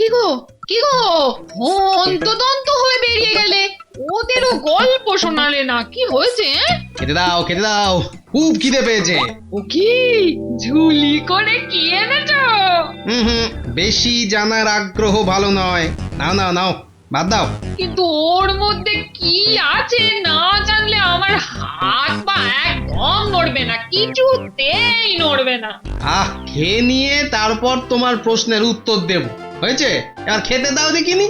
কি গো কি গো, হন্তদন্ত হয়ে বেরিয়ে গেলে, ওদেরও গল্প শোনালে না, কি হয়েছে? খেতে দাও, খুব খিদে পেয়েছে। ও কি ঝুলি করে কি এনেছো? হুম, বেশি জানার আগ্রহ ভালো নয়। নাও নাও নাও, বাদ দাও। কিন্তু ওর মধ্যে কি আছে না জানলে আমার হাত পা একদম নড়বে না, কিছুতেই নড়বে না। খেয়ে নিয়ে তারপর তোমার প্রশ্নের উত্তর দেব, হয়েছে? আর খেতে দাও দেখিনি।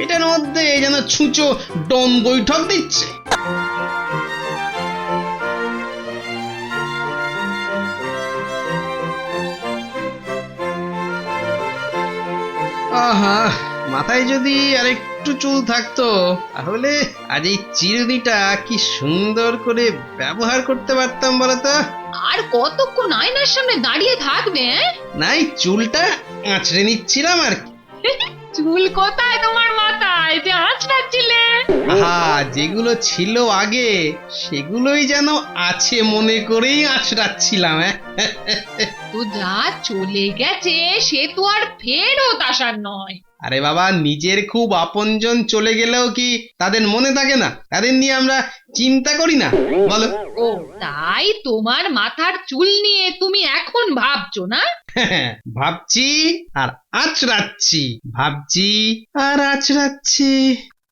এটার মধ্যে যেন ছুঁচো ডন বৈঠক দিচ্ছে। আহা, মাথায় যদি আরেকটু চুল থাকতো তাহলে আজ এই চিরুনিটা কি সুন্দর করে ব্যবহার করতে পারতাম বলতো। আর কতক্ষণ আয়নার সামনে দাঁড়িয়ে থাকবে? নাই, চুলটা আঁচড়ে নিচ্ছিলাম আর কি। চুল কোথায় তোমার মাথায় যে আঁচড়াচ্ছিলে? যেগুলো ছিল আগে সেগুলোই যেন আছে মনে করেই আঁচড়াচ্ছিলাম। তো যা চলে গেছে সে তো আর ফেরত আসার নয়। আরে বাবা, নিজের খুব আপনজন চলে গেলেও কি তাদের মনে থাকে না? তাদের নিয়ে আমরা চিন্তা করি না বলো? ও তাই তোমার মাথার চুল নিয়ে তুমি এখন ভাবছো না? ভাবছি আর আঁচড়াচ্ছি, ভাবছি আর আঁচড়াচ্ছি।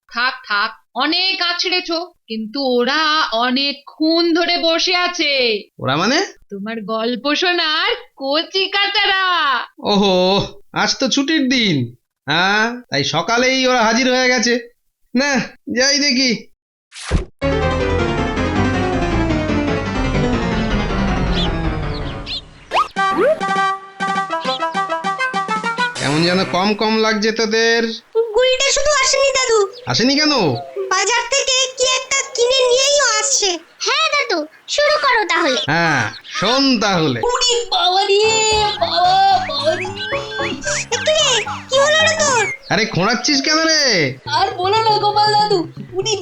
থাক থাক, অনেক আছড়েছো, কিন্তু ওরা অনেকক্ষণ ধরে বসে আছে। ওরা মানে? তোমার গল্প শোনার কচি কাচারা। ওহো, আজ তো ছুটির দিন। তাই সকালেই ওরা হাজির হয়ে গেছে। না, যাই দেখি। কেমন যেন কম কম লাগছে তোদের। গুলটা শুধু আসেনি দাদু। আসেনি কেন? বাজার থেকে কি একটা কিনে নিয়েই আসছে। হ্যাঁ দাদু, শুরু করো তাহলে। শোন তাহলে। উনি বাবা রে, বাবা রে। কি হলো রে তোর? আরে খোঁড়াচ্ছিস কেন রে? আর বলো না গোপাল দাদু, উনি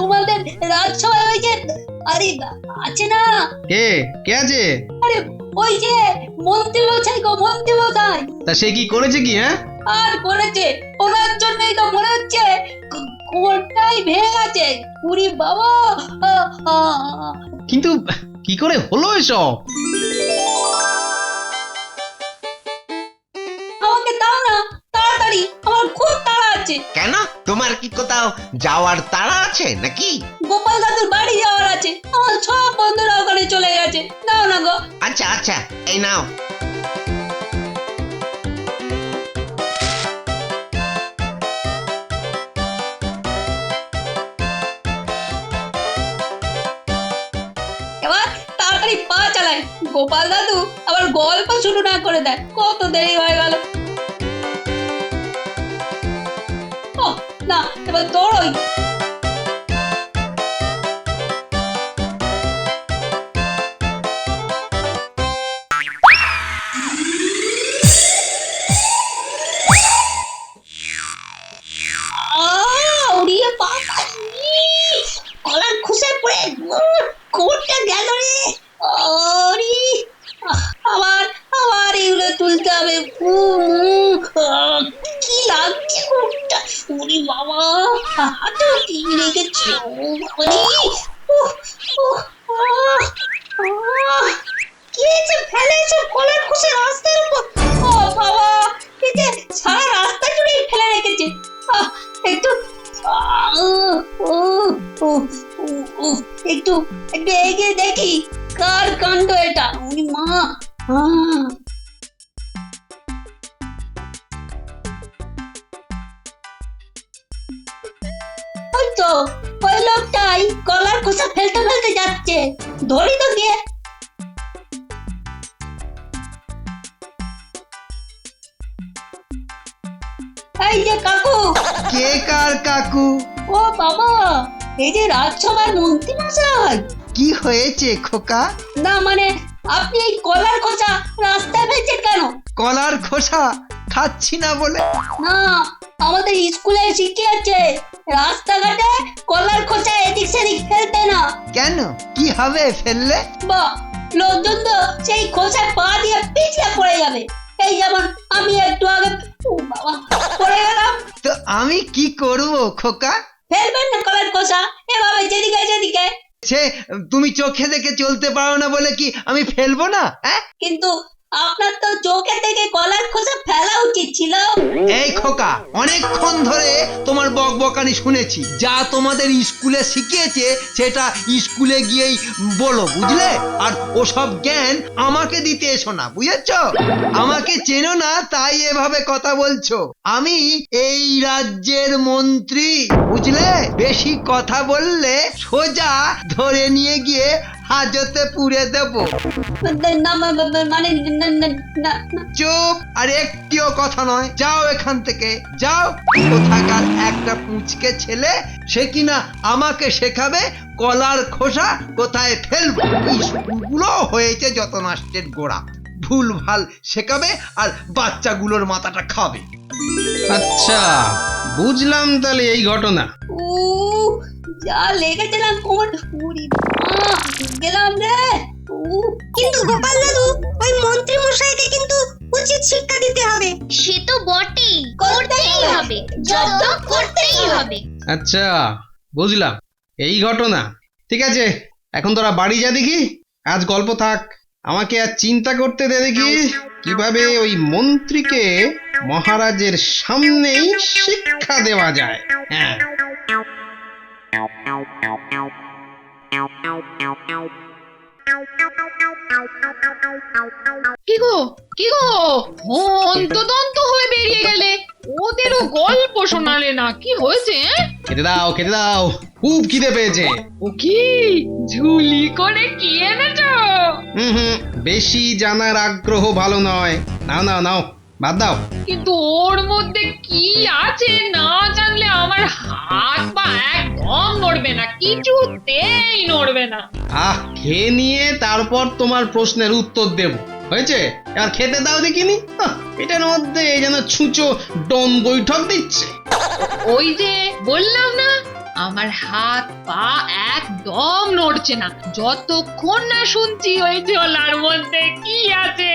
তোমাদের রাজসভায় হয়েছে। আরে আছে না? কে কে আছে? আরে ওই যে মন্ত্রী মশাই গো, মন্ত্রী মশাই। তা সে কি করেছে কি? আর করেছে, ওনার জন্যই তো মনে হচ্ছে কোনটাই ভেঙে গেছে। উরি বাবা। কিন্তু কি করে হলো এসব? আমাকে দাও না তাড়াতাড়ি, আমার খুব তাড়া আছে। কেন, তোমার কি কোথাও যাওয়ার তাড়া আছে নাকি? গোপাল দাদুর বাড়ি যাওয়ার আছে, আমার সব বন্ধুরা ওখানে চলে গেছে। দাও না গো। আচ্ছা আচ্ছা, এই নাও। এবার তাড়াতাড়ি পা চালায়, গোপাল দাদু আবার গল্প শুরু না করে দেয়। কত দেরি হয়ে গেল। না, এবার দৌড়ই। কলার খুশে পড়ে কোটটা গেল রে। আবার আবার এগুলো তুলতে হবে। কি লাগছে কোটটা? ওরে বাবা, হাতে কি লেগেছে? কি হয়েছে? ফেলেছে কলার খুশে রাস্তার উপর। ও বাবা, এই যে সারা রাস্তা জুড়ে ফেলে রেখেছে। একটু একটু একটু এগিয়ে দেখি কার কাণ্ড এটা। ওরে মা, ওই তো ওই লোকটাই কলার খোসা ফেলতে ফেলতে যাচ্ছে। ধরি তো গিয়ে। এই যে কাকু। কে কার কাকু? ও বাবা, এই যে রাজসভার মন্ত্রী মশাই। কি হয়েছে খোকা? না মানে আপনি এই কলার খোসা রাস্তায় ফেলছেন কেন? কলার খোসা খাচ্ছি না বলে? না, আমাদের স্কুলে শিখিয়েছে রাস্তাঘাটে কলার খোসা এদিক সেদিক ফেলতে না। কেন, কি হবে ফেললে? বাহ, লোকজন তো সেই খোসায় পা দিয়ে পিছলে পড়ে যাবে। এই যেমন আমি একটু আগে আমি কি করব খোকা? ফেলবেন না কলার খোসা, এভাবে যেদিকে যেদিকে। সে তুমি চোখে দেখে চলতে পারো না বলে কি আমি ফেলবো না? হ্যাঁ, কিন্তু আপনার তো চোখে থেকে কলার খোসা ফেলা উচিত ছিল। এই খোকা, অনেকক্ষণ ধরে তোমার বকবকানি শুনেছি। যা তোমাদের স্কুলে শিখিয়েছে সেটা স্কুলে গিয়েই বলো, বুঝলে? আর ওসব জ্ঞান আমাকে দিতে এসো না, বুঝেছো? আমাকে চেনো না তাই এভাবে কথা বলছো। আমি এই রাজ্যের মন্ত্রী, বুঝলে? বেশি কথা বললে সোজা ধরে নিয়ে গিয়ে হাজতে পুরে দেব। না মানে চুপ, আর একটিও কথা নয়। যাও এখান থেকে, যাও। কোথাকার একটা পুঁচকে ছেলে, সে কিনা আমাকে শেখাবে কলার খোসা কোথায় ফেলবো। স্কুলগুলো হয়েছে যত নষ্টের গোড়া। ভুল ভাল শেখাবে আর বাচ্চাগুলোর মাথাটা খাবে। আচ্ছা, বুঝলাম তাহলে এই ঘটনা। ও যা লেগেছিলাম কোমর পুরি গেলাম রে। কিন্তু গোপাল দাদু, ওই মন্ত্রী মশাইকে কিন্তু উচিত শিক্ষা দিতে হবে। সে তো বটেই, করতেই হবে, জব্দ করতেই হবে। আচ্ছা, বুঝলাম এই ঘটনা। ঠিক আছে, এখন তোরা বাড়ি যা দেখি। আজ গল্প থাক, আমাকে আর চিন্তা করতে দে দেখি কিভাবে ওই মন্ত্রীকে মহারাজের সামনেই শিক্ষা দেওয়া যায়। হ্যাঁ, কি গো কি গো, হন্তদন্ত হয়ে বেরিয়ে গেলে, ওদেরও গল্প শোনালে না। কি হয়েছে? খেতে দাও খেতে দাও, খুব খিদে পেয়েছে। ও কি ঝুলি করে কি এনেছো? হুম, বেশি জানার আগ্রহ ভালো নয়। নাও নাও নাও, বাদ দাও। কিন্তু ওর মধ্যে কি আছে না জানলে আমার হাত পা একদম নড়বে না, কিছুতেই নড়বে না। খেয়ে নিয়ে তারপর তোমার প্রশ্নের উত্তর দেব, হয়েছে? আর খেতে দাও দেখিনি। এটার মধ্যে যেন ছুঁচো ডন বৈঠক দিচ্ছে। ওই যে বললাম না, আমার হাত পা একদম নড়ছে না যতক্ষণ না শুনছি ওই ঝোলার মধ্যে কি আছে।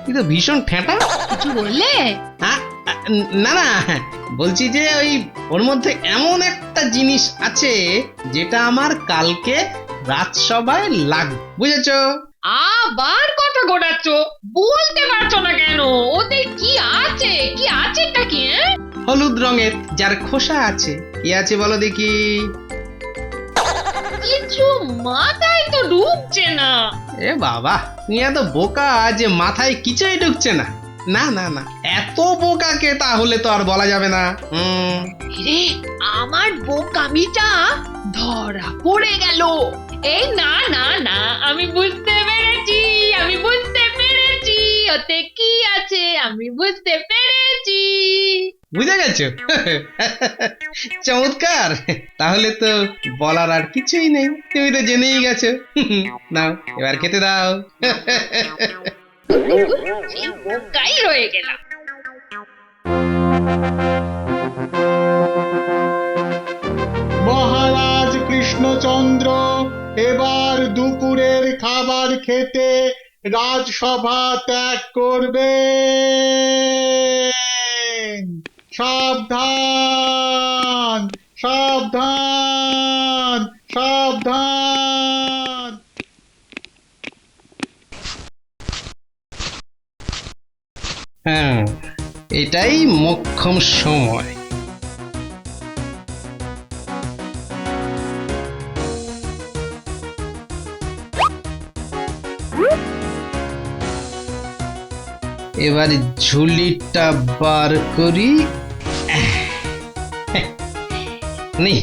কিন্তু ভীষণ ঠেঁটা। কিছু বললে? না না, বলছি যে ওই ওর মধ্যে এমন একটা জিনিস আছে যেটা আমার কালকে রাজসভায় লাগবে, বুঝেছো? আবার কথা ঘোরাচ্ছ, বলতে পারছো না কেন? ওতে কি আছে? কি আছেটা কি? হলুদ রঙের যার খোসা আছে। কি আছে বলো দেখি? কিছু মাথায় তো ঢুকছে না। এ বাবা, তুমি এত বোকা যে মাথায় কিছুই ঢুকছে না। না না না, এত বোকাকে তাহলে তো আর বলা যাবে না। রে, আমার বোকামিটা ধরা পড়ে গেল। এই না না না, আমি বুঝতে পেরেছি, আমি বুঝতে পেরেছি ওতে কি আছে, আমি বুঝতে পেরেছি। বুঝে গেছো? চমৎকার, তাহলে তো বলার আর কিছুই নেই, তুমি তো জেনেই গেছো। নাও এবার খেতে দাও। সেই বোকাই রয়ে গেলাম। মহারাজ কৃষ্ণচন্দ্র এবার দুপুরের খাবার খেতে রাজসভা ত্যাগ করবেন। সাবধান সাবধান সাবধান। হ্যাঁ, এটাই মোক্ষম সময়। এবার ঝুলিটা বার করি। নি,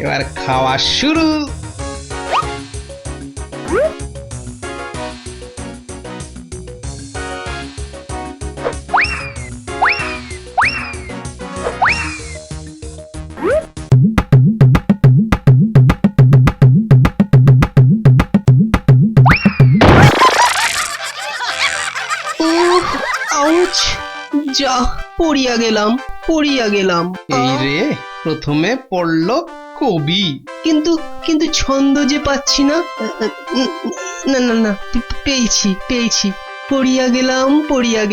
এবার খাওয়া শুরু। যা পড়িয়া গেলাম। এই রে, প্রথমে পড়লো কবি। কিন্তু কিন্তু ছন্দ যে পাচ্ছি না। না না না, পেয়েছি। পড়িয়া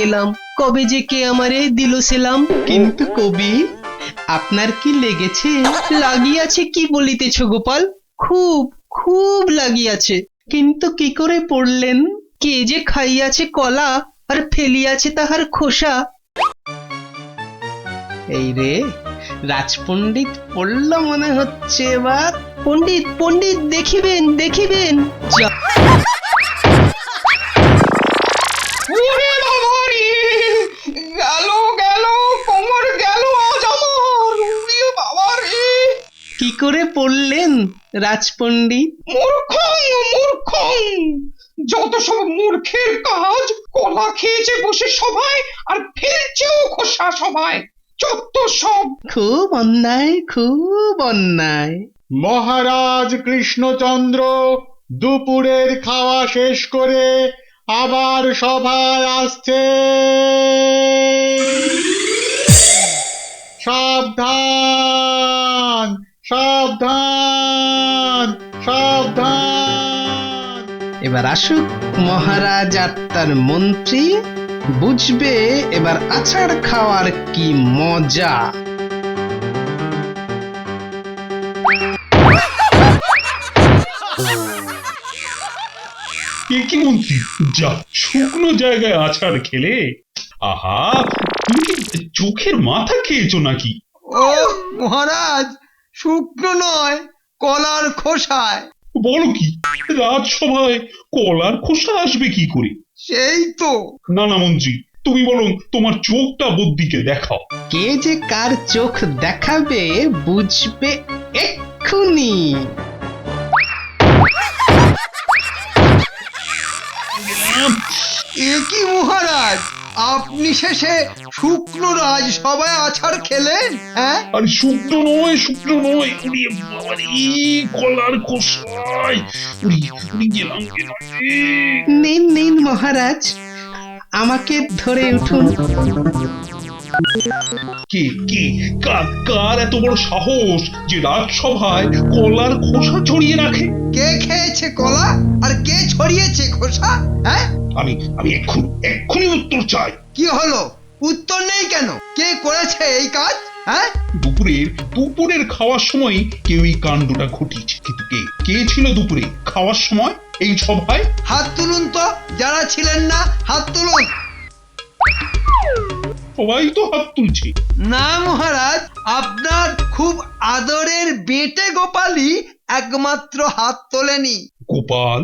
গেলাম, কবে যে কে আমারে দিল সেলাম। কিন্তু কবি, আপনার কি লেগেছে? লাগিয়াছে কি বলিতেছ গোপাল? খুব খুব লাগিয়াছে। কিন্তু কি করে পড়লেন? কে যে খাইয়াছে কলা আর ফেলিয়াছে তাহার খোসা। এই রে, রাজপণ্ডিত পড়ল মনে হচ্ছে এবার। পণ্ডিত পণ্ডিত দেখিবেন দেখিবেন। গেল গেল, কোমর গেল আজ আমার। উড়িয়ে বাবা রে! কি করে পড়লেন রাজপণ্ডিত? মূর্খং মূর্খং, যত সব মূর্খের কাজ। কলা খেয়েছে বসে সবাই আর ফেলছেও খোসা সবাই, যত সব। খুব অন্যায়, খুব অন্যায়। মহারাজ কৃষ্ণচন্দ্র দুপুরের খাওয়া শেষ করে আবার সভায় আসছে। সাবধান সাবধান সাবধান। এবার আসুক মহারাজ আর তার মন্ত্রী, বুঝবে এবার আছাড় খাওয়ার কি মজা। কি মন্ত্রী, যা শুকনো জায়গায় আছাড় খেলে? আহা, তুমি কি চোখের মাথা খেয়েছো নাকি? ও মহারাজ, শুকনো নয়, কলার খোসায়। বলো কি, রাজসভায় কলার খোসা আসবে কি করে? সেই তো। না না মন্ত্রী, তুমি বরং তোমার চোখটা বুদ্ধিকে দেখাও। কে যে কার চোখ দেখাবে বুঝবে এক্ষুনি। এ কি মহারাজ, আপনি শেষে শুকনো রাজ সবাই আছাড় খেলেন? হ্যাঁ, আর শুকনো নয়, শুকনো নয়, উড়িয়ে বাবারে, কলার খোসায় গেলাম গেলাম রে। নিন নিন মহারাজ, আমাকে ধরে উঠুন। কে কে কার এত বড় সাহস যে রাজসভায় কলার খোসা ছড়িয়ে রাখে? কে খেয়েছে কলা আর কে ছড়িয়েছে খোসা? হ্যাঁ, আমি এক্ষুনি উত্তর চাই। কি হলো? উত্তর নেই কেন? কে করেছে এই কাজ? হ্যাঁ, দুপুরের খাওয়ার সময় কেউ এই কাণ্ডটা ঘটিয়েছে, কিন্তু কে ছিল দুপুরে খাওয়ার সময় এই সভায়? হাত তুলুন তো, যারা ছিলেন না হাত তুলুন। সবাই তো হাত তুলছে। না মহারাজ, আপনার খুব আদরের বেটে গোপালই একমাত্র হাত তোলেনি। গোপাল,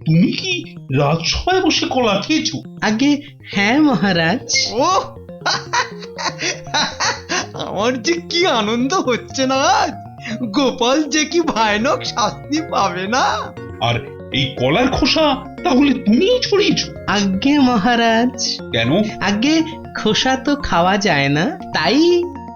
তুমি কি রাজসভায় বসে কলা খেয়েছো? আগে হ্যাঁ মহারাজ। ও আমার যে কি আনন্দ হচ্ছে না আজ। গোপাল যে কি ভয়ানক শাস্তি পাবে না। আর এই কলার খোসা তাহলে তুমিই ছড়িয়েছো? আগে মহারাজ, কেন? আগে খোসা তো খাওয়া যায় না, তাই।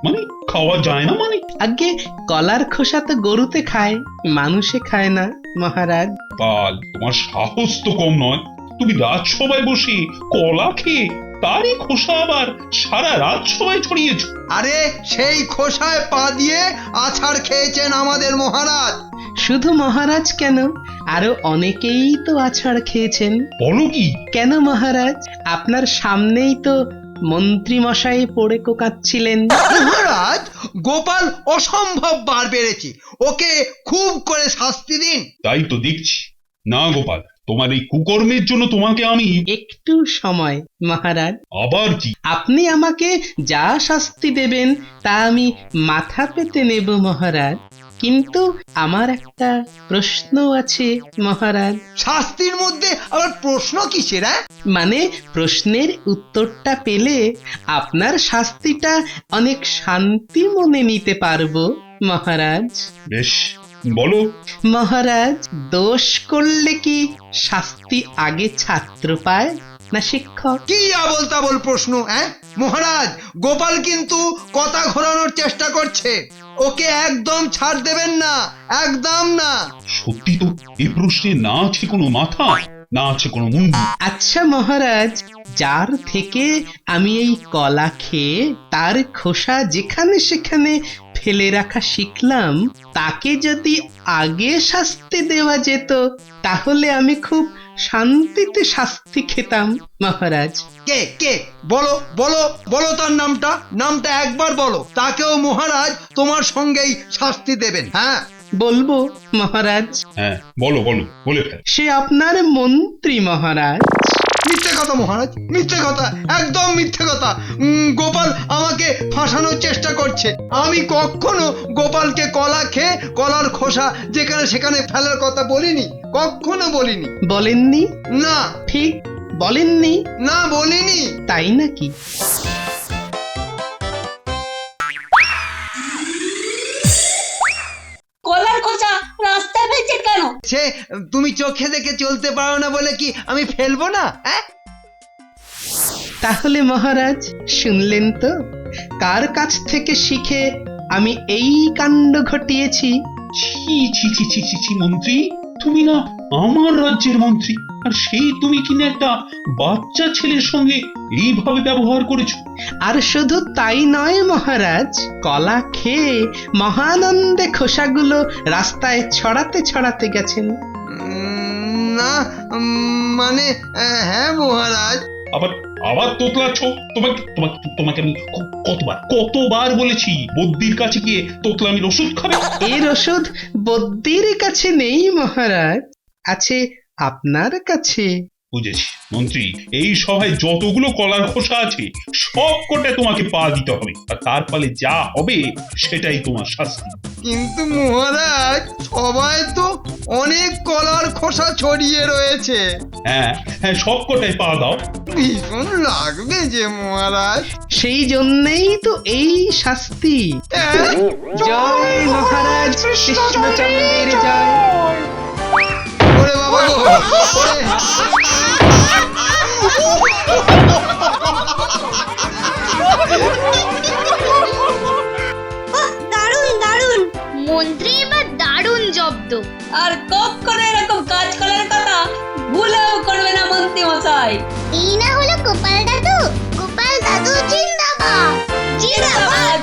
মানে খাওয়া যায় না মানে? আগে কলার খোসা তো গরুতে খায়, মানুষে খায় না মহারাজ। গোপাল, তোমার সাহস তো কম নয়। তুমি রাজসভায় বসে কলা খেয়ে তারই খোসা আবার সারা রাজসভায় ছড়িয়েছো। আরে সেই খোসায় পা দিয়ে আছাড় খেয়েছেন আমাদের মহারাজ। শুধু মহারাজ কেন, আরো অনেকেই তো আছাড় খেয়েছেন। বলো কি? কেন মহারাজ, আপনার সামনেই তো মন্ত্রী মশাই পড়ে কোকাচ্ছিলেন। মহারাজ, গোপাল অসম্ভব বার বেড়েছে, ওকে খুব করে শাস্তি দিন। তাই তো দেখছি। না গোপাল, তোমার এই কুকর্মের জন্য তোমাকে আমি। একটু সময় মহারাজ, আবার কি? আপনি আমাকে যা শাস্তি দেবেন তা আমি মাথা পেতে নেব মহারাজ, কিন্তু আমার একটা প্রশ্ন আছে মহারাজ। শাস্তির মধ্যে আবার প্রশ্ন কিসের? মানে প্রশ্নের উত্তরটা পেলে আপনার শাস্তিটা অনেক শান্তি মনে নিতে পারবো মহারাজ। বেশ, বলো। মহারাজ, দোষ করলে কি শাস্তি আগে ছাত্র পায় না শিক্ষক? কি আবল তাবল প্রশ্ন? মহারাজ, গোপাল কিন্তু কথা ঘোরানোর চেষ্টা করছে, ওকে একদম ছাড় দেবেন না, একদম না। সত্যি তো এই প্রশ্নে না আছে কোনো মাথা, না আছে কোনো মুন্ডু। আচ্ছা মহারাজ, যার থেকে আমি এই কলা খেয়ে তার খোসা যেখানে সেখানে ফেলে রাখা শিখলাম, তাকে যদি আগে শাস্তি দেওয়া যেত তাহলে আমি খুব শান্তিতে শাস্তি খেতাম মহারাজ। কে কে বলো বলো বলো তার নামটা, নামটা একবার বলো, তাকেও মহারাজ তোমার সঙ্গেই শাস্তি দেবেন। হ্যাঁ বলবো মহারাজ, হ্যাঁ বলো বলো, বলে ফেল। সে আপনার মন্ত্রী মহারাজ। মিথ্যে কথা মহারাজ, মিথ্যে কথা, একদম মিথ্যে কথা। গোপাল আমাকে ফাঁসানোর চেষ্টা করছে। আমি কখনো গোপালকে কলা খেয়ে কলার খোসা যেখানে সেখানে ফেলার কথা বলিনি, কখনো বলিনি। বলেননি? না ঠিক বলেননি? না বলিনি। তাই নাকি? কলার খোসা রাস্তায় ফেলছেন কেন? সে তুমি চোখে দেখে চলতে পারো না বলে কি আমি ফেলবো না? হ্যাঁ তাহলে মহারাজ শুনলেন তো, কার কাছ থেকে শিখে আমি এই কাণ্ড ঘটিয়েছি? ছি ছি ছি ছি ছি ছি মন্ত্রী, তুমি না আমার রাজ্যের মন্ত্রী, আর সেই তুমি কিনা একটা বাচ্চা ছেলের সঙ্গে এইভাবে ব্যবহার করেছো। আর শুধু তাই নয় মহারাজ, কলা খেয়ে মহানন্দে খোসাগুলো রাস্তায় ছড়াতে ছড়াতে গেছেন। না মানে হ্যাঁ মহারাজ। আবার আবার তোতলাচ্ছ? তোমাকে তোমাকে তোমাকে আমি কতবার বলেছি বদ্যির কাছে গিয়ে তোতলামির ওষুধ খাবে? এর ওষুধ বদ্যির কাছে নেই মহারাজ, আছে আপনার কাছে। বুঝেছি মন্ত্রী, এই সভায় যতগুলো কলার খোসা আছে সব কোটে তোমাকে পা দিতে হবে, আর তার ফলে যা হবে সেটাই তোমার শাস্তি। কিন্তু মহারাজ সবাই তো অনেক কলার খোসা ছড়িয়ে রয়েছে। হ্যাঁ হ্যাঁ, সব কোটায় পা দাও। ভীষণ লাগবে যে মহারাজ। সেই জন্যেই তো এই শাস্তি। জয় মহারাজ কৃষ্ণচন্দ্রের জয়। ওরে বাবা গো, ওরে। দারুণ দারুণ। মন্ত্রী এবার দারুণ জব্দ। আর কখনো এরকম কাজ করার কথা ভুলেও করবে না মন্ত্রী মশাই। এই না হলো গোপাল দাদু। গোপাল দাদু জিন্দাবাদ। জিন্দাবাদ।